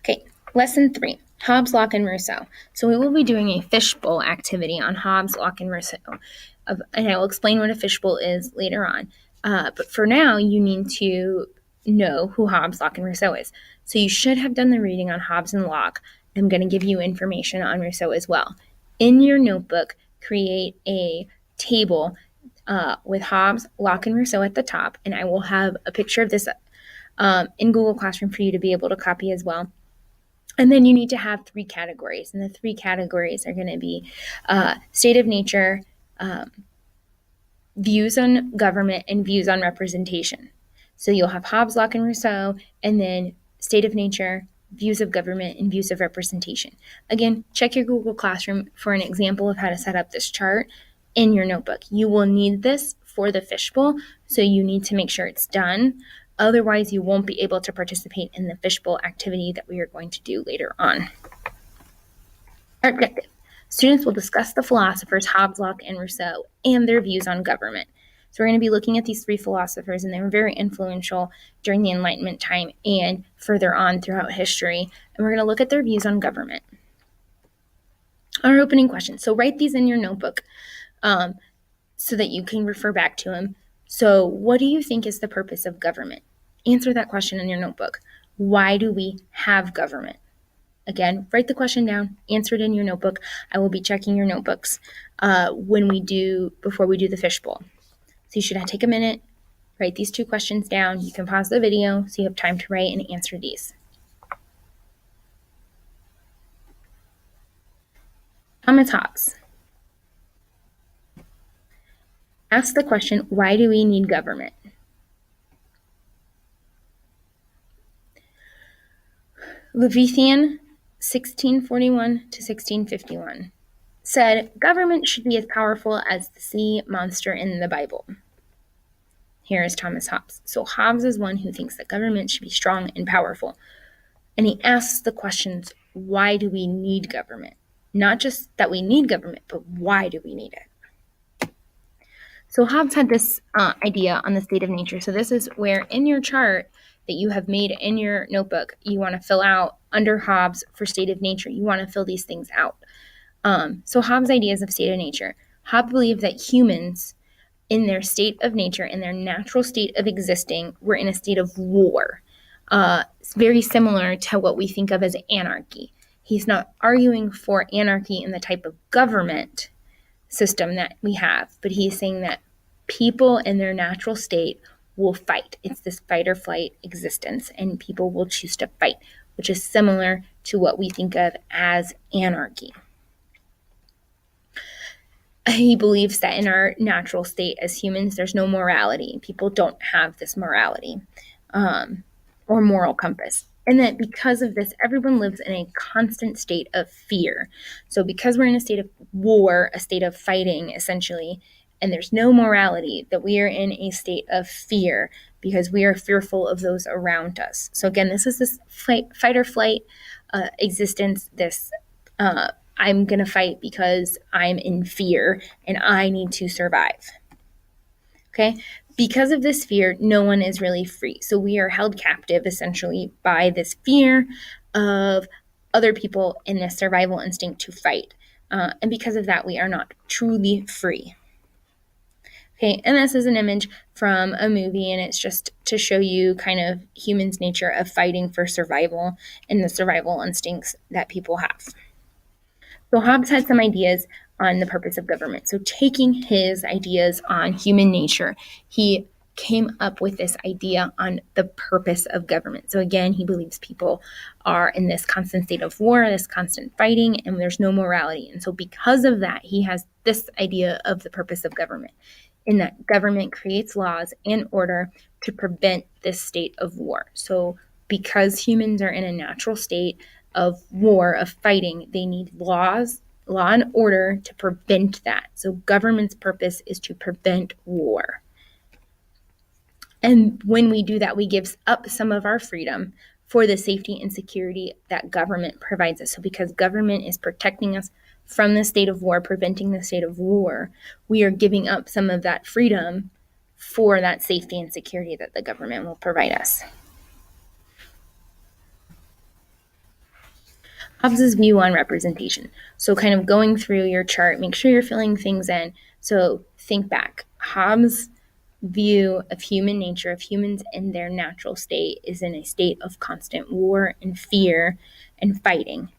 Okay, lesson 3, Hobbes, Locke, and Rousseau. So we will be doing a fishbowl activity on Hobbes, Locke, and Rousseau. And I will explain what a fishbowl is later on. But for now, you need to know who Hobbes, Locke, and Rousseau is. So you should have done the reading on Hobbes and Locke. I'm going to give you information on Rousseau as well. In your notebook, create a table with Hobbes, Locke, and Rousseau at the top, and I will have a picture of this in Google Classroom for you to be able to copy as well. And then you need to have 3 categories, and the 3 categories are going to be state of nature, views on government, and views on representation. So you'll have Hobbes, Locke, and Rousseau, and then state of nature, views of government, and views of representation. Again, check your Google Classroom for an example of how to set up this chart in your notebook. You will need this for the fishbowl, so you need to make sure it's done. Otherwise, you won't be able to participate in the fishbowl activity that we are going to do later on. Our objective. Students will discuss the philosophers Hobbes, Locke, and Rousseau and their views on government. So we're going to be looking at these 3 philosophers, and they were very influential during the Enlightenment time and further on throughout history. And we're going to look at their views on government. Our opening question. So write these in your notebook so that you can refer back to them. So what do you think is the purpose of government? Answer that question in your notebook. Why do we have government? Again, write the question down, answer it in your notebook. I will be checking your notebooks before we do the fishbowl. So you should take a minute, write these 2 questions down. You can pause the video so you have time to write and answer these. Thomas Hobbes asked the question, why do we need government? Leviathan, 1641 to 1651, said government should be as powerful as the sea monster in the Bible. Here is Thomas Hobbes. So Hobbes is one who thinks that government should be strong and powerful. And he asks the questions, why do we need government? Not just that we need government, but why do we need it? So Hobbes had this idea on the state of nature. So this is where in your chart that you have made in your notebook, you want to fill out under Hobbes for state of nature. You want to fill these things out. So Hobbes' ideas of state of nature. Hobbes believed that humans in their state of nature, in their natural state of existing, were in a state of war. It's very similar to what we think of as anarchy. He's not arguing for anarchy in the type of government system that we have, but he's saying that people in their natural state will fight. It's this fight or flight existence, and people will choose to fight, which is similar to what we think of as anarchy. He believes that in our natural state as humans, there's no morality. People don't have this morality or moral compass. And that because of this, everyone lives in a constant state of fear. So because we're in a state of war, a state of fighting, essentially, and there's no morality, that we are in a state of fear because we are fearful of those around us. So again, this is this fight or flight existence, this I'm going to fight because I'm in fear and I need to survive. Okay? Because of this fear, no one is really free. So we are held captive essentially by this fear of other people and this survival instinct to fight. And because of that, we are not truly free. Okay, and this is an image from a movie, and it's just to show you kind of humans' nature of fighting for survival and the survival instincts that people have. So Hobbes had some ideas on the purpose of government. So taking his ideas on human nature, he came up with this idea on the purpose of government. So again, he believes people are in this constant state of war, this constant fighting, and there's no morality. And so because of that, he has this idea of the purpose of government, in that government creates laws and order to prevent this state of war. So because humans are in a natural state of war, of fighting, they need law and order to prevent that. So government's purpose is to prevent war. And when we do that, we give up some of our freedom for the safety and security that government provides us. So because government is protecting us from the state of war, preventing the state of war, we are giving up some of that freedom for that safety and security that the government will provide us. Hobbes's view on representation. So kind of going through your chart, make sure you're filling things in. So think back. Hobbes' view of human nature, of humans in their natural state, is in a state of constant war and fear and fighting.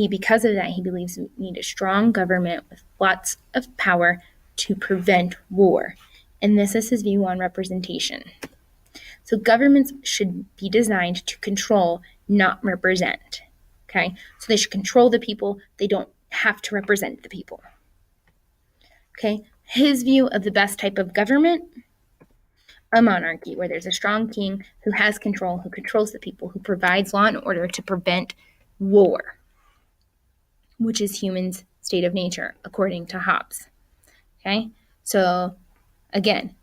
Because of that, he believes we need a strong government with lots of power to prevent war. And this is his view on representation. So governments should be designed to control, not represent. Okay? So they should control the people. They don't have to represent the people. Okay? His view of the best type of government, a monarchy, where there's a strong king who has control, who controls the people, who provides law and order to prevent war, which is humans' state of nature, according to Hobbes. Okay? So, again,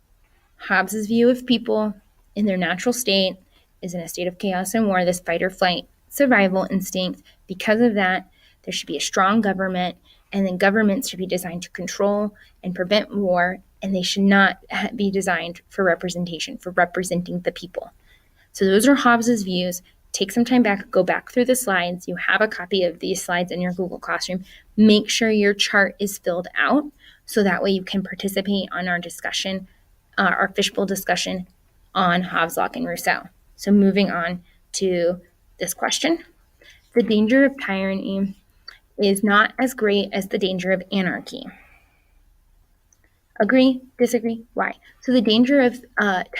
Hobbes' view of people in their natural state is in a state of chaos and war, this fight or flight survival instinct. Because of that, there should be a strong government, and then governments should be designed to control and prevent war, and they should not be designed for representation, for representing the people. So those are Hobbes' views. Take some time back, go back through the slides. You have a copy of these slides in your Google Classroom. Make sure your chart is filled out so that way you can participate on our discussion, our fishbowl discussion on Hobbes, Locke, and Rousseau. So moving on to this question. The danger of tyranny is not as great as the danger of anarchy. Agree? Disagree? Why? So the danger of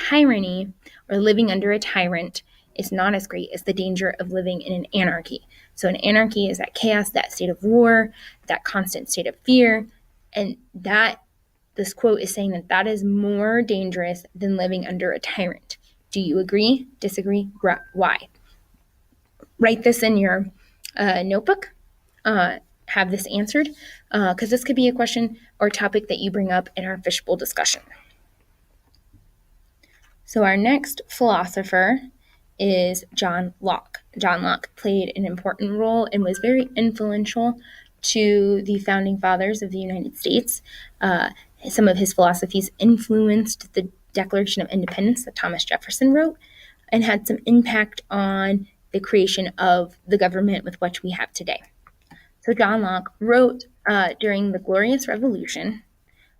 tyranny, or living under a tyrant, is not as great as the danger of living in an anarchy. So an anarchy is that chaos, that state of war, that constant state of fear, and this quote is saying that is more dangerous than living under a tyrant. Do you agree? Disagree? Why? Write this in your notebook. Have this answered, because this could be a question or topic that you bring up in our fishbowl discussion. So our next philosopher is John Locke. John Locke played an important role and was very influential to the founding fathers of the United States. Some of his philosophies influenced the Declaration of Independence that Thomas Jefferson wrote and had some impact on the creation of the government with which we have today. So John Locke wrote during the Glorious Revolution,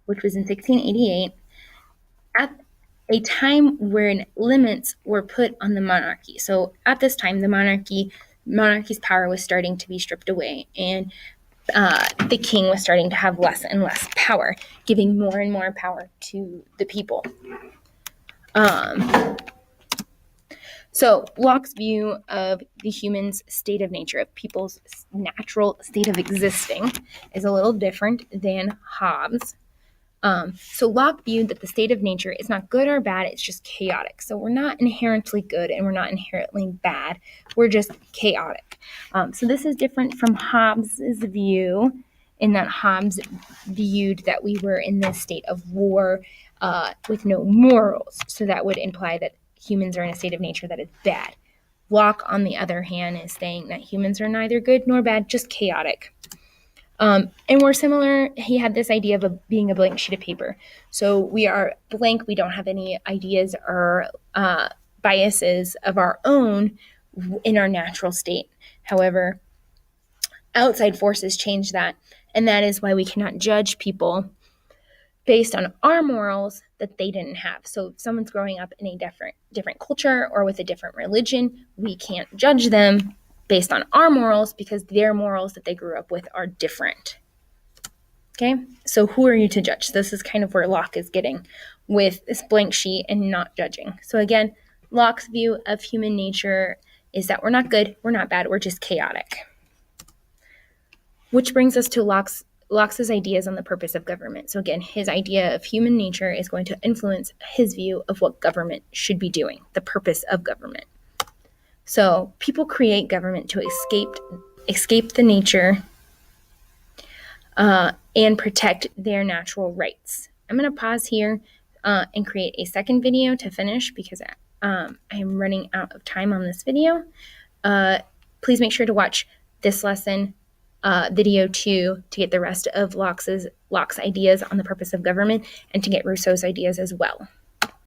which was in 1688, at a time when limits were put on the monarchy. So at this time, the monarchy's power was starting to be stripped away, and the king was starting to have less and less power, giving more and more power to the people. So Locke's view of the human's state of nature, of people's natural state of existing, is a little different than Hobbes. So Locke viewed that the state of nature is not good or bad, it's just chaotic. So we're not inherently good and we're not inherently bad, we're just chaotic. So this is different from Hobbes' view, in that Hobbes viewed that we were in this state of war with no morals. So that would imply that humans are in a state of nature that is bad. Locke, on the other hand, is saying that humans are neither good nor bad, just chaotic. And we're similar. He had this idea of being a blank sheet of paper. So we are blank. We don't have any ideas or biases of our own in our natural state. However, outside forces change that. And that is why we cannot judge people based on our morals that they didn't have. So if someone's growing up in a different culture or with a different religion, we can't judge them based on our morals because their morals that they grew up with are different. Okay, so who are you to judge? This is kind of where Locke is getting with this blank sheet and not judging. So again, Locke's view of human nature is that we're not good, we're not bad, we're just chaotic. Which brings us to Locke's ideas on the purpose of government. So again, his idea of human nature is going to influence his view of what government should be doing, the purpose of government. So people create government to escape the nature and protect their natural rights. I'm going to pause here and create a second video to finish because I am running out of time on this video. Please make sure to watch this lesson, video 2, to get the rest of Locke's ideas on the purpose of government and to get Rousseau's ideas as well.